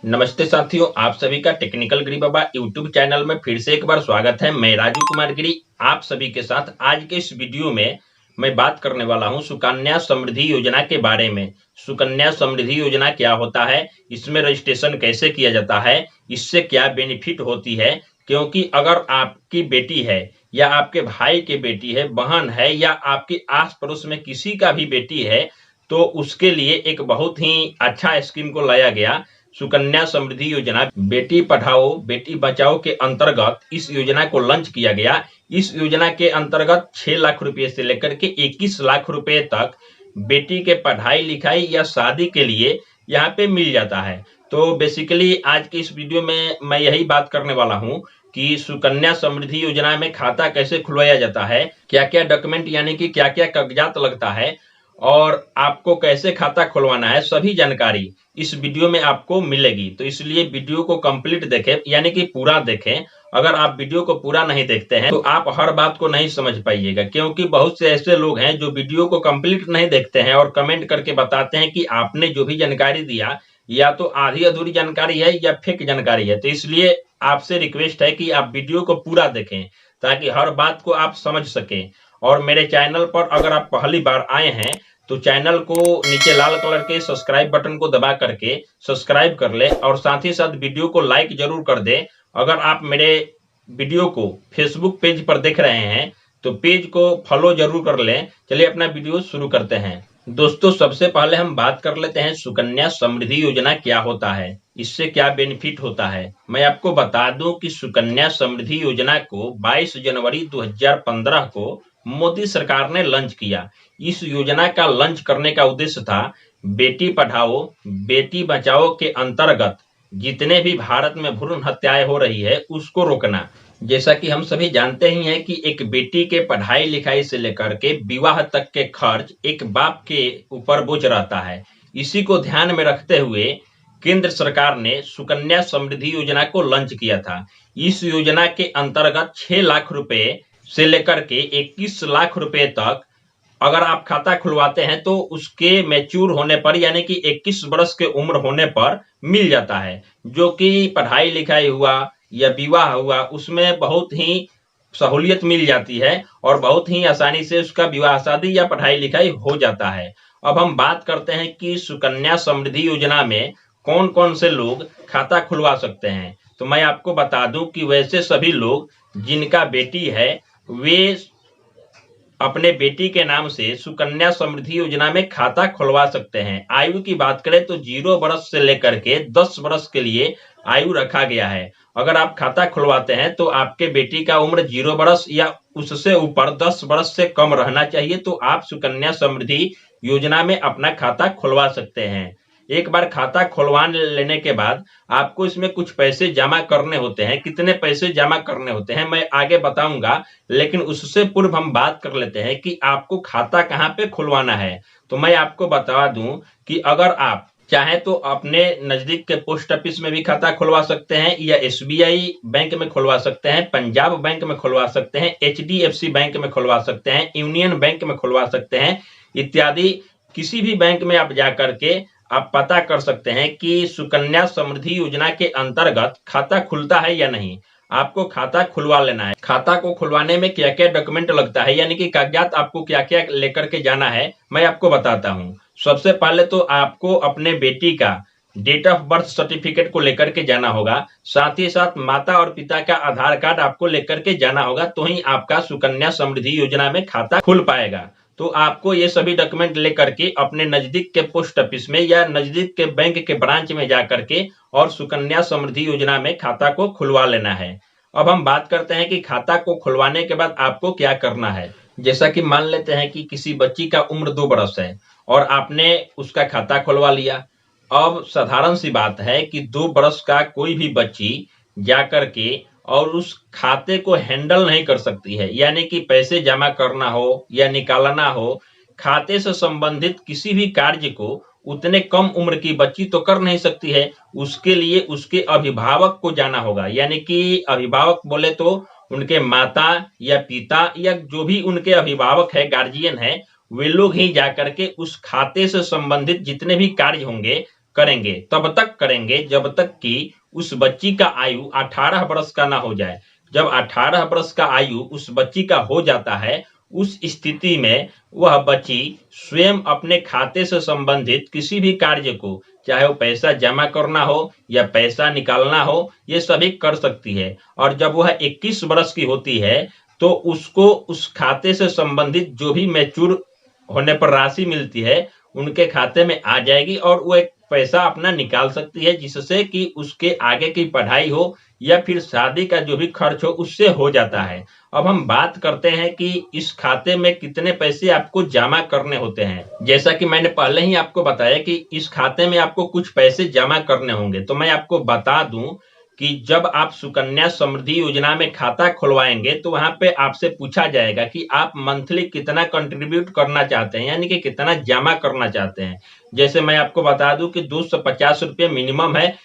नमस्ते साथियों, आप सभी का टेक्निकल गिरी बाबा यूट्यूब चैनल में फिर से एक बार स्वागत है। मैं राजू कुमार गिरी आप सभी के साथ आज के इस वीडियो में मैं बात करने वाला हूं सुकन्या समृद्धि योजना के बारे में। सुकन्या समृद्धि योजना क्या होता है, इसमें रजिस्ट्रेशन कैसे किया जाता है, इससे क्या बेनिफिट होती है। क्योंकि अगर आपकी बेटी है या आपके भाई की बेटी है, बहन है या आपके आस पड़ोस में किसी का भी बेटी है, तो उसके लिए एक बहुत ही अच्छा स्कीम को लाया गया। सुकन्या समृद्धि योजना बेटी पढ़ाओ बेटी बचाओ के अंतर्गत इस योजना को लॉन्च किया गया। इस योजना के अंतर्गत 6 लाख रुपए से लेकर के 21 लाख रुपए तक बेटी के पढ़ाई लिखाई या शादी के लिए यहाँ पे मिल जाता है। तो बेसिकली आज की इस वीडियो में मैं यही बात करने वाला हूँ कि सुकन्या समृद्धि योजना में खाता कैसे खुलवाया जाता है, क्या क्या डॉक्यूमेंट यानी कि क्या क्या कागजात लगता है और आपको कैसे खाता खुलवाना है, सभी जानकारी इस वीडियो में आपको मिलेगी। तो इसलिए वीडियो को कंप्लीट देखें, यानी कि पूरा देखें। अगर आप वीडियो को पूरा नहीं देखते हैं तो आप हर बात को नहीं समझ पाइएगा, क्योंकि बहुत से ऐसे लोग हैं जो वीडियो को कंप्लीट नहीं देखते हैं और कमेंट करके बताते हैं कि आपने जो भी जानकारी दिया या तो आधी अधूरी जानकारी है या फेक जानकारी है। तो इसलिए आपसे रिक्वेस्ट है कि आप वीडियो को पूरा देखें ताकि हर बात को आप समझ सकें। और मेरे चैनल पर अगर आप पहली बार आए हैं तो चैनल को नीचे लाल कलर के सब्सक्राइब बटन को दबा करके सब्सक्राइब कर ले और साथ ही साथ वीडियो को लाइक जरूर कर दे। अगर आप मेरे वीडियो को फेसबुक पेज पर देख रहे हैं तो पेज को फॉलो जरूर कर लें। चलिए अपना वीडियो शुरू करते हैं। दोस्तों, सबसे पहले हम बात कर लेते हैं सुकन्या समृद्धि योजना क्या होता है, इससे क्या बेनिफिट होता है। मैं आपको बता दूं कि सुकन्या समृद्धि योजना को 22 जनवरी 2015 को मोदी सरकार ने लॉन्च किया। इस योजना का लॉन्च करने का उद्देश्य था बेटी पढ़ाओ बेटी बचाओ के अंतर्गत जितने भी भारत में भ्रूण हत्याएं हो रही है उसको रोकना। जैसा कि हम सभी जानते ही हैं कि एक बेटी के पढ़ाई लिखाई से लेकर के विवाह तक के खर्च एक बाप के ऊपर बोझ रहता है। इसी को ध्यान में रखते हुए केंद्र सरकार ने सुकन्या समृद्धि योजना को लॉन्च किया था। इस योजना के अंतर्गत 6 लाख रुपए से लेकर के 21 लाख रुपए तक अगर आप खाता खुलवाते हैं तो उसके मैच्योर होने पर यानी कि 21 वर्ष के उम्र होने पर मिल जाता है। जो कि पढ़ाई लिखाई हुआ या विवाह हुआ उसमें बहुत ही सहूलियत मिल जाती है और बहुत ही आसानी से उसका विवाह शादी या पढ़ाई लिखाई हो जाता है। अब हम बात करते हैं कि सुकन्या समृद्धि योजना में कौन कौन से लोग खाता खुलवा सकते हैं। तो मैं आपको बता दूं कि वैसे सभी लोग जिनका बेटी है वे अपने बेटी के नाम से सुकन्या समृद्धि योजना में खाता खुलवा सकते हैं। आयु की बात करें तो 0 वर्ष से लेकर के 10 वर्ष के लिए आयु रखा गया है। अगर आप खाता खुलवाते हैं तो आपके बेटी का उम्र 0 वर्ष या उससे ऊपर 10 वर्ष से कम रहना चाहिए, तो आप सुकन्या समृद्धि योजना में अपना खाता खुलवा सकते हैं। एक बार खाता खुलवा लेने के बाद आपको इसमें कुछ पैसे जमा करने होते हैं। कितने पैसे जमा करने होते हैं मैं आगे बताऊंगा, लेकिन उससे पूर्व हम बात कर लेते हैं कि आपको खाता कहाँ पे खुलवाना है। तो मैं आपको बता दूं कि अगर आप चाहे तो अपने नजदीक के पोस्ट ऑफिस में भी खाता खुलवा सकते हैं या एसबीआई बैंक में खुलवा सकते हैं, पंजाब बैंक में खुलवा सकते हैं, एचडीएफसी बैंक में खुलवा सकते हैं, यूनियन बैंक में खुलवा सकते हैं इत्यादि। किसी भी बैंक में आप जाकर के आप पता कर सकते हैं कि सुकन्या समृद्धि योजना के अंतर्गत खाता खुलता है या नहीं। आपको खाता खुलवा लेना है। खाता को खुलवाने में क्या क्या डॉक्यूमेंट लगता है यानी कि कागजात आपको क्या क्या लेकर के जाना है मैं आपको बताता हूँ। सबसे पहले तो आपको अपने बेटी का डेट ऑफ बर्थ सर्टिफिकेट को लेकर के जाना होगा। साथ ही साथ माता और पिता का आधार कार्ड आपको लेकर के जाना होगा, तो ही आपका सुकन्या समृद्धि योजना में खाता खुल पाएगा। तो आपको ये सभी डॉक्यूमेंट लेकर के अपने नजदीक के पोस्ट ऑफिस में या नजदीक के बैंक के ब्रांच में जाकर के और सुकन्या समृद्धि योजना में खाता को खुलवा लेना है। अब हम बात करते हैं कि खाता को खुलवाने के बाद आपको क्या करना है। जैसा कि मान लेते हैं कि किसी बच्ची का उम्र 2 वर्ष है और आपने उसका खाता खुलवा लिया। अब साधारण सी बात है कि 2 वर्ष का कोई भी बच्ची जाकर के और उस खाते को हैंडल नहीं कर सकती है, यानी कि पैसे जमा करना हो या निकालना हो, खाते से संबंधित किसी भी कार्य को उतने कम उम्र की बच्ची तो कर नहीं सकती है। उसके लिए उसके अभिभावक को जाना होगा, यानी कि अभिभावक बोले तो उनके माता या पिता या जो भी उनके अभिभावक है, गार्जियन है, वे लोग ही जाकर के उस खाते से संबंधित जितने भी कार्य होंगे करेंगे तब तक करेंगे जब तक कि उस बच्ची का आयु 18 वर्ष का ना हो जाए। जब 18 वर्ष का आयु उस बच्ची का हो जाता है, उस स्थिति में वह बच्ची स्वयं अपने खाते से संबंधित किसी भी कार्य को, चाहे वो पैसा जमा करना हो या पैसा निकालना हो, ये सभी कर सकती है। और जब वह 21 वर्ष की होती है तो उसको उस खाते से संबंधित जो भी मैच्योर होने पर राशि मिलती है उनके खाते में आ जाएगी और वो एक पैसा अपना निकाल सकती है, जिससे कि उसके आगे की पढ़ाई हो या फिर शादी का जो भी खर्च हो उससे हो जाता है। अब हम बात करते हैं कि इस खाते में कितने पैसे आपको जमा करने होते हैं। जैसा कि मैंने पहले ही आपको बताया कि इस खाते में आपको कुछ पैसे जमा करने होंगे, तो मैं आपको बता दूं कि जब आप सुकन्या समृद्धि योजना में खाता खुलवाएंगे तो वहां पे आपसे पूछा जाएगा कि आप मंथली कितना कंट्रीब्यूट करना चाहते हैं, यानी कि कितना जमा करना चाहते हैं। जैसे मैं आपको बता दूं कि 250 रुपये मिनिमम है,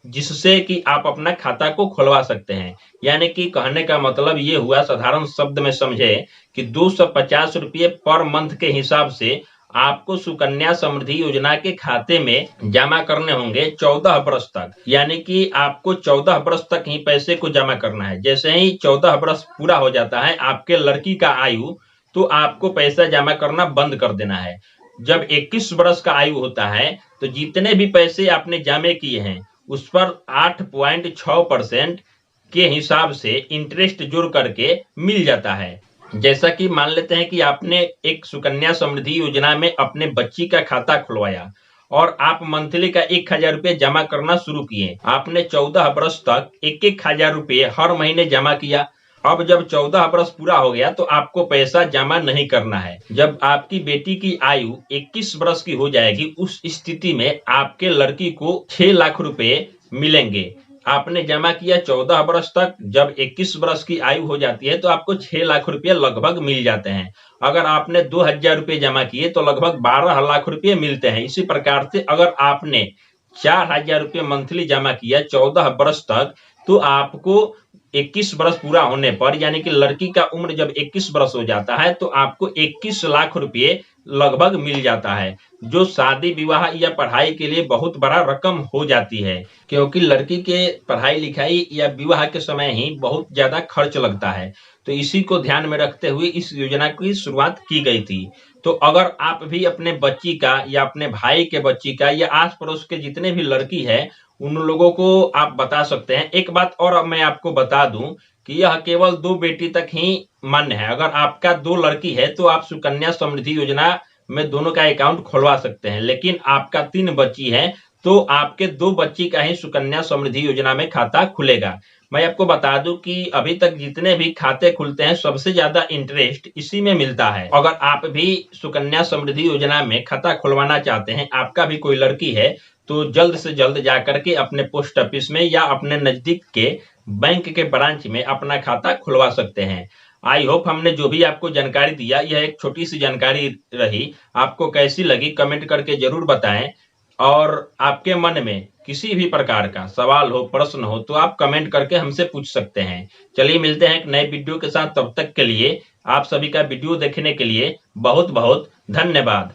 जिससे कि आप अपना खाता को खुलवा सकते हैं। यानी कि कहने का मतलब ये हुआ, साधारण शब्द में समझे, कि 250 रुपये पर मंथ के हिसाब से आपको सुकन्या समृद्धि योजना के खाते में जमा करने होंगे 14 वर्ष तक। यानी कि आपको 14 वर्ष तक ही पैसे को जमा करना है। जैसे ही 14 वर्ष पूरा हो जाता है आपके लड़की का आयु, तो आपको पैसा जमा करना बंद कर देना है। जब 21 वर्ष का आयु होता है तो जितने भी पैसे आपने जमा किए हैं उस पर 8.6% के हिसाब से इंटरेस्ट जुड़ करके मिल जाता है। जैसा कि मान लेते हैं कि आपने एक सुकन्या समृद्धि योजना में अपने बच्ची का खाता खुलवाया और आप मंथली का 1000 रुपये जमा करना शुरू किए। आपने 14 वर्ष तक 1,000 रुपये हर महीने जमा किया। अब जब 14 वर्ष पूरा हो गया तो आपको पैसा जमा नहीं करना है। जब आपकी बेटी की आयु 21 वर्ष की हो जाएगी, उस स्थिति में आपके लड़की को 6 लाख रुपए मिलेंगे। आपने जमा किया 14 वर्ष तक, जब 21 वर्ष की आयु हो जाती है तो आपको 6 लाख रुपए लगभग मिल जाते हैं। अगर आपने 2000 रुपये जमा किए तो लगभग 12 लाख रुपए मिलते हैं। इसी प्रकार से अगर आपने 4000 रुपये मंथली जमा किया 14 वर्ष तक, तो आपको 21 वर्ष पूरा होने पर, यानी कि लड़की का उम्र जब 21 वर्ष हो जाता है तो आपको 21 लाख रुपए लगभग मिल जाता है, जो शादी विवाह या पढ़ाई के लिए बहुत बड़ा रकम हो जाती है। क्योंकि लड़की के पढ़ाई लिखाई या विवाह के समय ही बहुत ज्यादा खर्च लगता है, तो इसी को ध्यान में रखते हुए इस योजना की शुरुआत की गई थी। तो अगर आप भी अपने बच्ची का या अपने भाई के बच्ची का या आस पड़ोस के जितने भी लड़की है उन लोगों को आप बता सकते हैं। एक बात और अब मैं आपको बता दूं कि यह केवल 2 बेटी तक ही मान्य है। अगर आपका 2 लड़की है तो आप सुकन्या समृद्धि योजना में दोनों का अकाउंट खुलवा सकते हैं, लेकिन आपका 3 बच्ची है तो आपके 2 बच्ची का ही सुकन्या समृद्धि योजना में खाता खुलेगा। मैं आपको बता दूं कि अभी तक जितने भी खाते खुलते हैं सबसे ज्यादा इंटरेस्ट इसी में मिलता है। अगर आप भी सुकन्या समृद्धि योजना में खाता खुलवाना चाहते हैं, आपका भी कोई लड़की है, तो जल्द से जल्द जाकर के अपने पोस्ट ऑफिस में या अपने नजदीक के बैंक के ब्रांच में अपना खाता खुलवा सकते हैं। आई होप हमने जो भी आपको जानकारी दिया, यह एक छोटी सी जानकारी रही, आपको कैसी लगी कमेंट करके जरूर बताएं। और आपके मन में किसी भी प्रकार का सवाल हो, प्रश्न हो, तो आप कमेंट करके हमसे पूछ सकते हैं। चलिए मिलते हैं एक नए वीडियो के साथ, तब तक के लिए आप सभी का वीडियो देखने के लिए बहुत बहुत धन्यवाद।